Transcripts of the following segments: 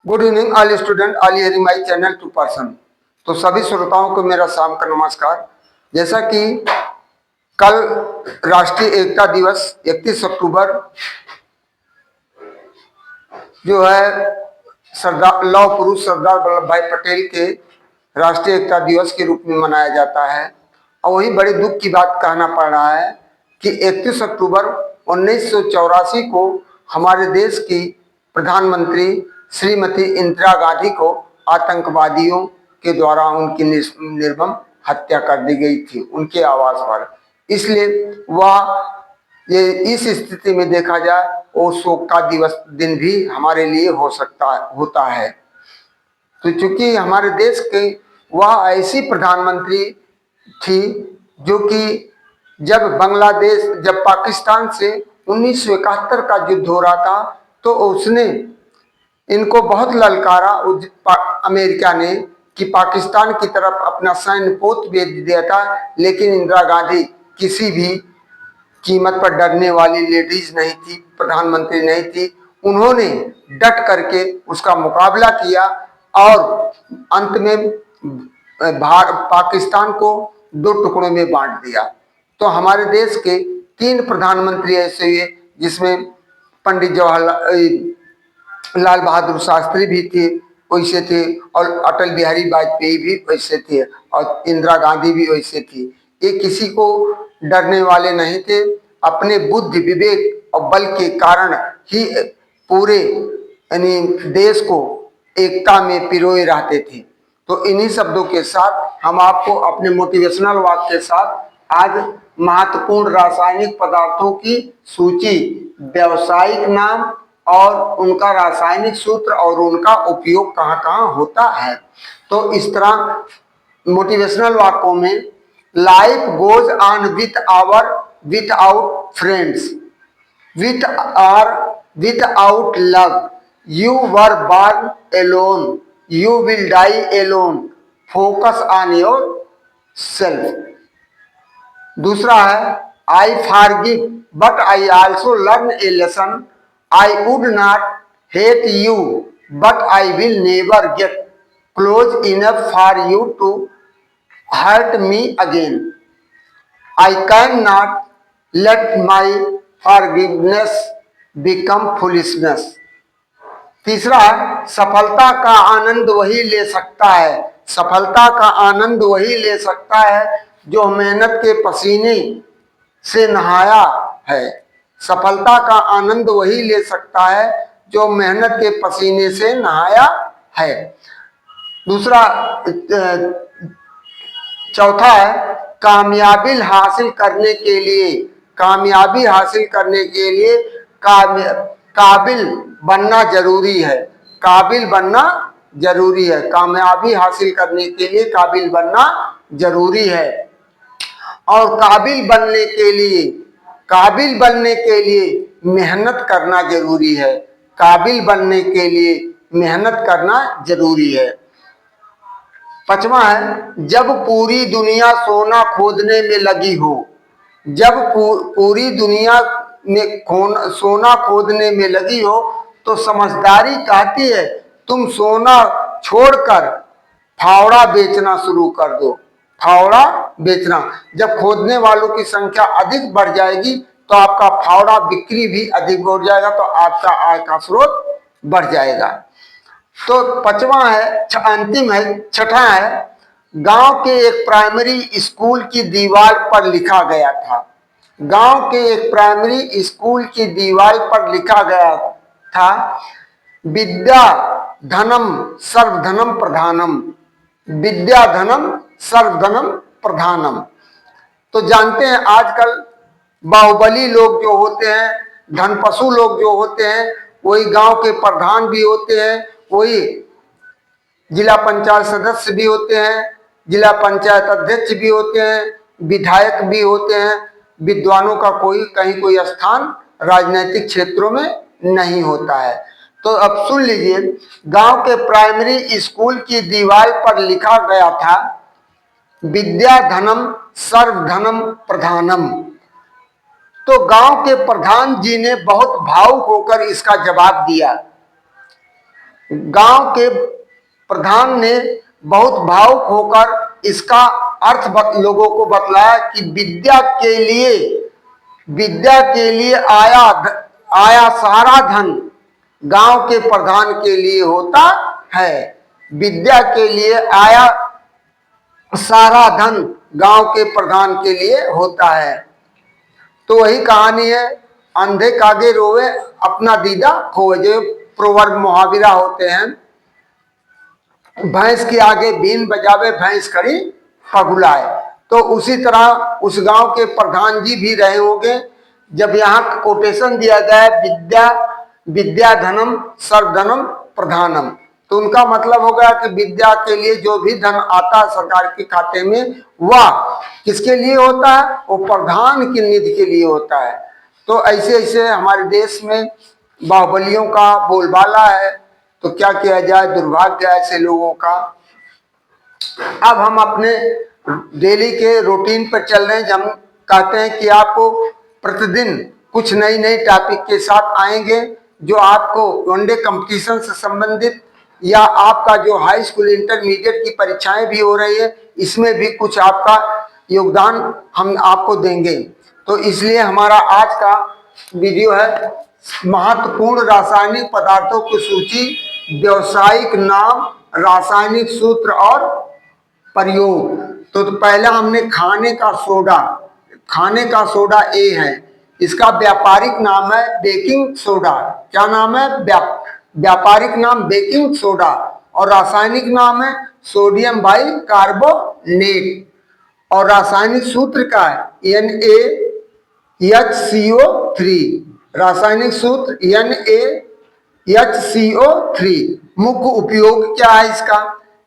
Good evening all student, all hearing my channel to person. तो सभी श्रोताओं को मेरा शाम का नमस्कार। जैसा कि कल राष्ट्रीय एकता दिवस 31 अक्टूबर जो है सरदार लौह पुरुष सरदार वल्लभ भाई पटेल के राष्ट्रीय एकता दिवस के रूप में मनाया जाता है। और वही बड़े दुख की बात कहना पड़ रहा है कि 31 अक्टूबर 1984 को हमारे देश की प्रधानमंत्री श्रीमती इंदिरा गांधी को आतंकवादियों के द्वारा उनकी निर्मम हत्या कर दी गई थी उनके आवास पर। इसलिए वह ये इस स्थिति में देखा जाए वो शोक का दिन भी हमारे लिए होता है। तो चूंकि हमारे देश के वह ऐसी प्रधानमंत्री थी जो कि जब पाकिस्तान से 1971 का युद्ध हो रहा था तो उसने इनको बहुत ललकारा अमेरिका ने कि पाकिस्तान की तरफ अपना सैन्य पोत भेज दिया था, लेकिन इंदिरा गांधी किसी भी कीमत पर डरने वाली लेडीज नहीं थी, प्रधानमंत्री नहीं थी। उन्होंने डट करके उसका मुकाबला किया और अंत में पाकिस्तान को दो टुकड़ों में बांट दिया। तो हमारे देश के 3 प्रधानमंत्री ऐसे हुए जिसमें पंडित जवाहरलाल लाल बहादुर शास्त्री भी थे, वैसे थे, और अटल बिहारी वाजपेयी भी वैसे थे, और इंदिरा गांधी भी वैसे थी। ये किसी को डरने वाले नहीं थे, अपने बुद्धि विवेक और बल के कारण ही पूरे यानी देश को एकता में पिरोए रहते थे। तो इन्हीं शब्दों के साथ हम आपको अपने मोटिवेशनल वाक्य के साथ आज महत्वपूर्ण रासायनिक पदार्थों की सूची, व्यावसायिक नाम और उनका रासायनिक सूत्र और उनका उपयोग कहाँ कहाँ होता है। तो इस तरह मोटिवेशनल वाक्यों में life goes on without friends, without love, you were born alone, you will die alone, focus on yourself। दूसरा है I forgive but I also learn a lesson, I would not hate you but I will never get close enough for you to hurt me again, I cannot let my forgiveness become foolishness। तीसरा है सफलता का आनंद वही ले सकता है, सफलता का आनंद वही ले सकता है जो मेहनत के पसीने से नहाया है, सफलता का आनंद वही ले सकता है जो मेहनत के पसीने से नहाया है। दूसरा चौथा है कामयाबी हासिल करने के लिए काबिल बनना जरूरी है, काबिल बनना जरूरी है, कामयाबी हासिल करने के लिए काबिल बनना जरूरी है। और काबिल बनने के लिए मेहनत करना जरूरी है, काबिल बनने के लिए मेहनत करना जरूरी है। पांचवा है जब पूरी दुनिया सोना खोदने में लगी हो, जब पूरी दुनिया में सोना खोदने में लगी हो तो समझदारी कहती है तुम सोना छोड़कर फावड़ा बेचना शुरू कर दो, फावड़ा बेचना। जब खोदने वालों की संख्या अधिक बढ़ जाएगी तो आपका फावड़ा बिक्री भी अधिक बढ़ जाएगा, तो आपका आय का स्रोत बढ़ जाएगा। तो पांचवा है, अंतिम है, छठा है गांव के एक प्राइमरी स्कूल की दीवार पर लिखा गया था, गांव के एक प्राइमरी स्कूल की दीवार पर लिखा गया था विद्या धनम सर्वधनम प्रधानम, विद्या धनम सर्वधनम प्रधानम। तो जानते हैं आजकल बाहुबली लोग जो होते हैं, धनपशु लोग जो होते हैं, वही गांव के प्रधान भी होते हैं, वही जिला पंचायत सदस्य भी होते हैं, जिला पंचायत अध्यक्ष भी होते हैं, विधायक भी होते हैं। विद्वानों का कहीं कोई स्थान राजनीतिक क्षेत्रों में नहीं होता है। तो अब सुन लीजिए, गांव के प्राइमरी स्कूल की दीवार पर लिखा गया था विद्या धनम सर्वधनम प्रधानम। तो गांव के प्रधान जी ने बहुत भावुक होकर इसका जवाब दिया गांव के प्रधान ने बहुत भावुक होकर इसका अर्थ लोगों को बतलाया कि विद्या के लिए आया सारा धन गांव के प्रधान के लिए होता है। विद्या के लिए आया सारा धन गांव के प्रधान के लिए होता है। तो वही कहानी है, अंधे कागे रोवे अपना दीदा खोए, जो प्रोवर्ब मुहावरा होते हैं। भैंस के आगे बीन बजावे भैंस खड़ी पगुलाए। तो उसी तरह उस गांव के प्रधान जी भी रहे होंगे। जब यहाँ कोटेशन दिया गया विद्या धनम सर्वधनम प्रधानम, तो उनका मतलब हो गया कि विद्या के लिए जो भी धन आता है सरकार के खाते में, वह किसके लिए होता है? वो प्रधान की निधि के लिए होता है। तो ऐसे ऐसे हमारे देश में बाहुबलियों का बोलबाला है। तो क्या किया जाए, दुर्भाग्य है ऐसे लोगों का। अब हम अपने डेली के रूटीन पर चल रहे हैं। हम कहते हैं कि आपको प्रतिदिन कुछ नई नई टॉपिक के साथ आएंगे, जो आपको वनडे कंपटीशन से संबंधित या आपका जो हाई स्कूल इंटरमीडिएट की परीक्षाएं भी हो रही है, इसमें भी कुछ आपका योगदान हम आपको देंगे। तो इसलिए हमारा आज का वीडियो है महत्वपूर्ण रासायनिक पदार्थों की सूची, व्यावसायिक नाम, रासायनिक सूत्र और प्रयोग। तो पहला हमने खाने का सोडा ए है। इसका व्यापारिक नाम है बेकिंग सोडा। क्या नाम है? व्यापारिक नाम बेकिंग सोडा। और रासायनिक नाम है सोडियम बाइकार्बोनेट। और रासायनिक सूत्र का है NaHCO3। रासायनिक सूत्र NaHCO3। मुख्य उपयोग क्या है इसका?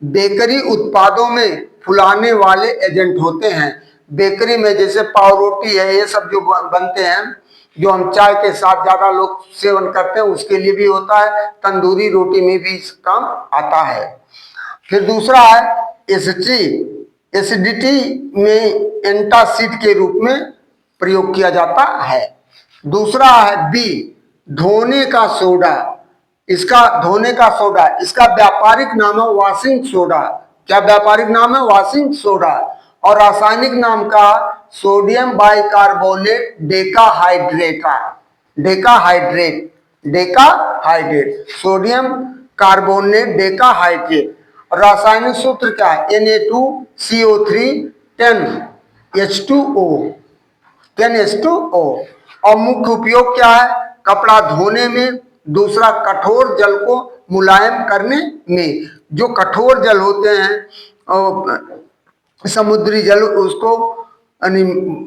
बेकरी उत्पादों में फुलाने वाले एजेंट होते हैं। बेकरी में जैसे पाव रोटी है, ये सब जो बनते हैं, जो हम चाय के साथ ज्यादा लोग सेवन करते हैं, उसके लिए भी होता है। तंदूरी रोटी में भी इस काम आता है। फिर दूसरा है एसिडिटी में एंटासिड के रूप में प्रयोग किया जाता है। दूसरा है बी, धोने का सोडा। इसका व्यापारिक नाम है वॉशिंग सोडा। क्या व्यापारिक नाम है? Washing soda. और रासायनिक नाम का sodium bicarbonate decahydrate, sodium carbonate decahydrate. रासायनिक सूत्र क्या है? Na2CO3 10H2O। और मुख्य उपयोग क्या है? कपड़ा धोने में। दूसरा, कठोर जल को मुलायम करने में। जो कठोर जल होते हैं समुद्री जल, उसको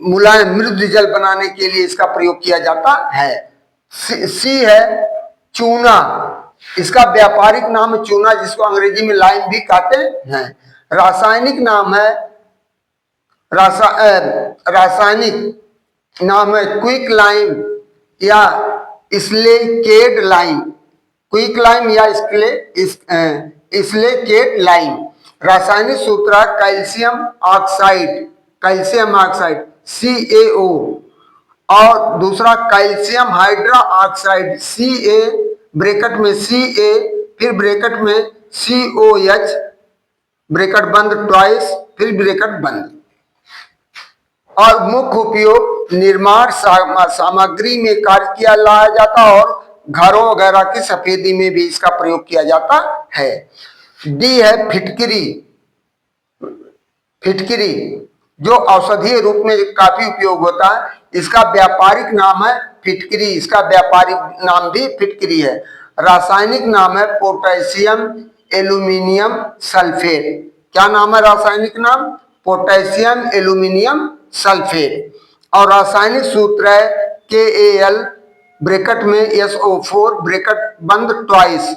मुलायम मृदु जल बनाने के लिए इसका प्रयोग किया जाता है। सी है चूना। इसका व्यापारिक नाम है चूना, जिसको अंग्रेजी में लाइम भी कहते हैं। रासायनिक नाम है क्विक लाइम या स्लेकेट लाइम। रासायनिक सूत्र कैल्शियम ऑक्साइड CaO। और दूसरा calcium hydra oxide Ca bracket में Ca, फिर ब्रैकेट में COH ब्रैकेट बंद ट्वाइस, फिर ब्रैकेट बंद। और मुख्य उपयोग निर्माण सामग्री में कार्य किया लाया जाता, और घरों वगैरह की सफेदी में भी इसका प्रयोग किया जाता है। डी है फिटकिरी, जो औषधीय रूप में काफी उपयोग होता है। इसका व्यापारिक नाम है फिटकिरी। इसका व्यापारिक नाम भी फिटकिरी है। रासायनिक नाम है पोटेशियम एल्यूमिनियम सल्फेट। क्या नाम है रासायनिक नाम? Potassium aluminium sulphate. और रासायनिक सूत्र है KAl ब्रैकेट में SO4 ब्रैकेट बंद ट्वाइस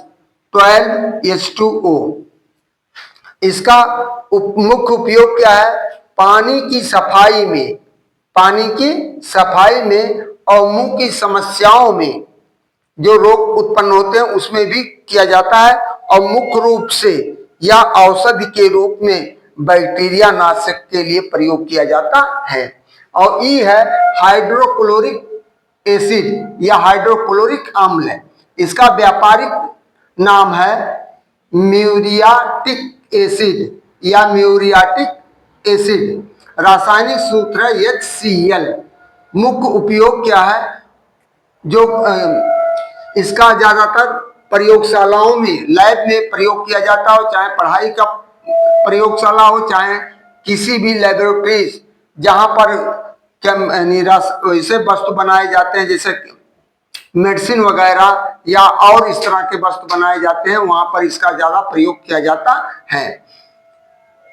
12H2O। इसका मुख्य उपयोग क्या है? पानी की सफाई में और मुंह की समस्याओं में जो रोग उत्पन्न होते हैं उसमें भी किया जाता है। और मुख्य रूप से या औषधि के रूप में बैक्टीरिया नाशक के लिए प्रयोग किया जाता है। और ई है हाइड्रोक्लोरिक एसिड या हाइड्रोक्लोरिक अम्ल है। इसका व्यापारिक नाम है म्यूरियाटिक एसिड या म्यूरियाटिक एसिड। रासायनिक सूत्र है HCl। मुख्य उपयोग क्या है? जो इसका ज्यादातर प्रयोगशालाओं में, लैब में प्रयोग किया जाता हो, चाहे पढ़ाई का प्रयोगशाला हो, चाहे किसी भी लेबोरेटरीज जहां पर ऐसे वस्तु बनाए जाते हैं जैसे मेडिसिन वगैरह या और इस तरह के वस्तु बनाए जाते हैं, वहां पर इसका ज्यादा प्रयोग किया जाता है।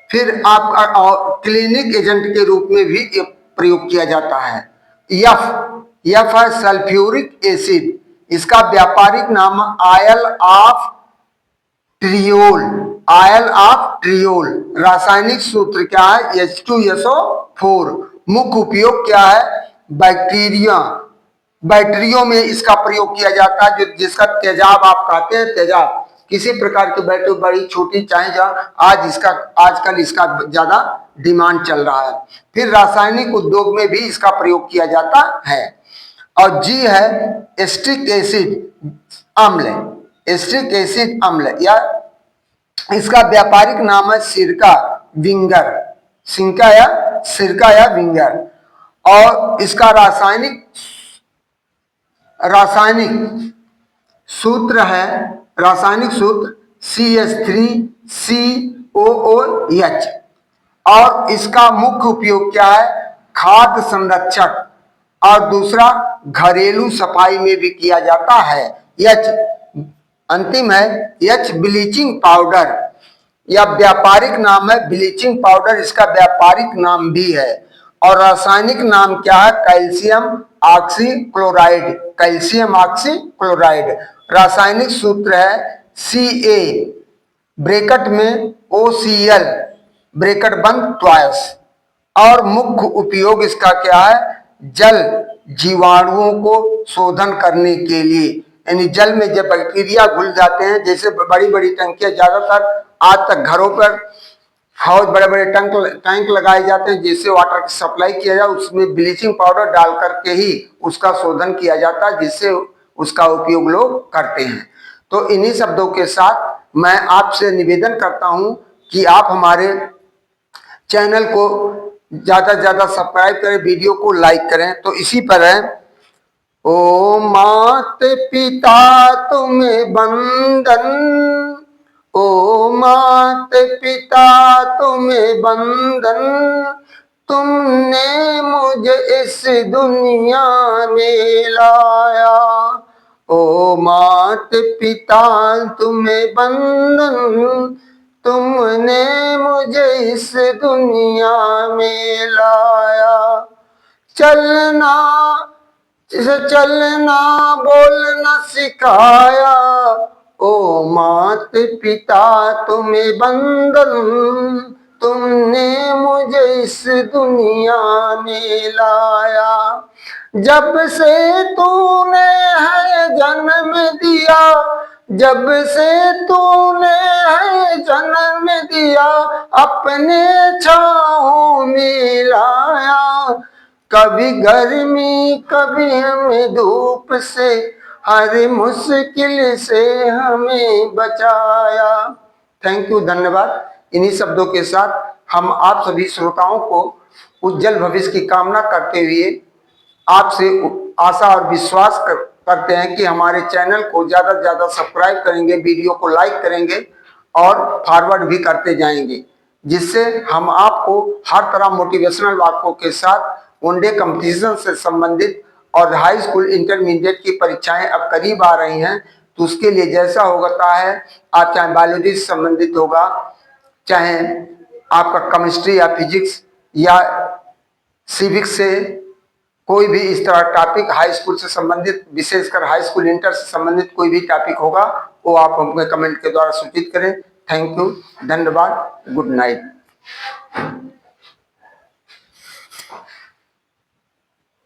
फिर आपका क्लिनिक एजेंट के रूप में भी प्रयोग किया जाता है। यफ है सल्फ्यूरिक एसिड। इसका व्यापारिक नाम oil of vitriol. Oil of vitriol. रासायनिक सूत्र क्या है? H2SO4। मुख्य उपयोग क्या है? बैटरियों में इसका प्रयोग किया जाता है, जो जिसका तेजाब आप कहते हैं, तेजाब किसी प्रकार की बैटरी, बड़ी छोटी चाहे आजकल इसका ज्यादा डिमांड चल रहा है। फिर रासायनिक उद्योग में भी इसका प्रयोग किया जाता है। और जी है एस्टिक एसिड अम्ल। एस्टिक एसिड अम्ल या इसका व्यापारिक नाम है सिरका विंगर। सिरका या विंगर। और इसका रासायनिक सूत्र CH3COOH। और इसका मुख्य उपयोग क्या है? खाद्य संरक्षक और दूसरा घरेलू सफाई में भी किया जाता है। अंतिम है H ब्लीचिंग पाउडर या व्यापारिक नाम है ब्लीचिंग पाउडर। इसका व्यापारिक नाम भी है। और रासायनिक नाम क्या है? Calcium oxychloride. Calcium oxychloride. रासायनिक सूत्र है Ca ब्रैकेट में OCl ब्रैकेट बंद ट्वाइस। और मुख्य उपयोग इसका क्या है? जल जीवाणुओं को शोधन करने के लिए, यानी जल में जब बैक्टीरिया घुल जाते हैं, जैसे बड़ी बड़ी टंकियां ज्यादातर आज तक घरों पर बहुत बड़े बड़े टैंक लगाए जाते हैं जिससे वाटर की सप्लाई किया जाए, उसमें ब्लीचिंग पाउडर डाल करके ही उसका शोधन किया जाता है, जिससे उसका उपयोग लोग करते हैं। तो इन्हीं शब्दों के साथ मैं आपसे निवेदन करता हूं कि आप हमारे चैनल को ज्यादा से ज्यादा सब्सक्राइब करें, वीडियो को लाइक करें। तो इसी पर है, ओ मात पिता तुम्हें बंदन, ओ मात पिता तुम्हें बंदन, तुमने मुझे इस दुनिया में लाया। ओ मात पिता तुम्हें बंदन, तुमने मुझे इस दुनिया में लाया। चलना बोलना सिखाया, ओ मात पिता तुम्हें बंदन, तुमने मुझे इस दुनिया में लाया। जब से तूने है जन्म दिया, जब से तूने है जन्म दिया, अपने छाँव में लाया। कभी गर्मी कभी हमें धूप से, हर मुश्किल से हमें बचाया। थैंक यू, धन्यवाद। इन्हीं शब्दों के साथ हम आप सभी श्रोताओं को उज्जवल भविष्य की कामना करते हुए आपसे आशा और विश्वास करते हैं कि हमारे चैनल को ज्यादा से ज्यादा सब्सक्राइब करेंगे, वीडियो को लाइक करेंगे और फॉरवर्ड भी करते जाएंगे, जिससे हम आपको हर तरह मोटिवेशनल वाक्यों के साथ वनडे कंपटीशन से संबंधित और हाई स्कूल इंटरमीडिएट की परीक्षाएं अब करीब आ रही हैं, तो उसके लिए जैसा होता है, आप चाहे बायोलॉजी से संबंधित होगा, चाहे आपका केमिस्ट्री या फिजिक्स या सिविक्स से कोई भी इस तरह टॉपिक हाई स्कूल से संबंधित, विशेषकर हाई स्कूल इंटर से संबंधित कोई भी टॉपिक होगा, वो आप हमें कमेंट के द्वारा सूचित करें। थैंक यू, धन्यवाद, गुड नाइट।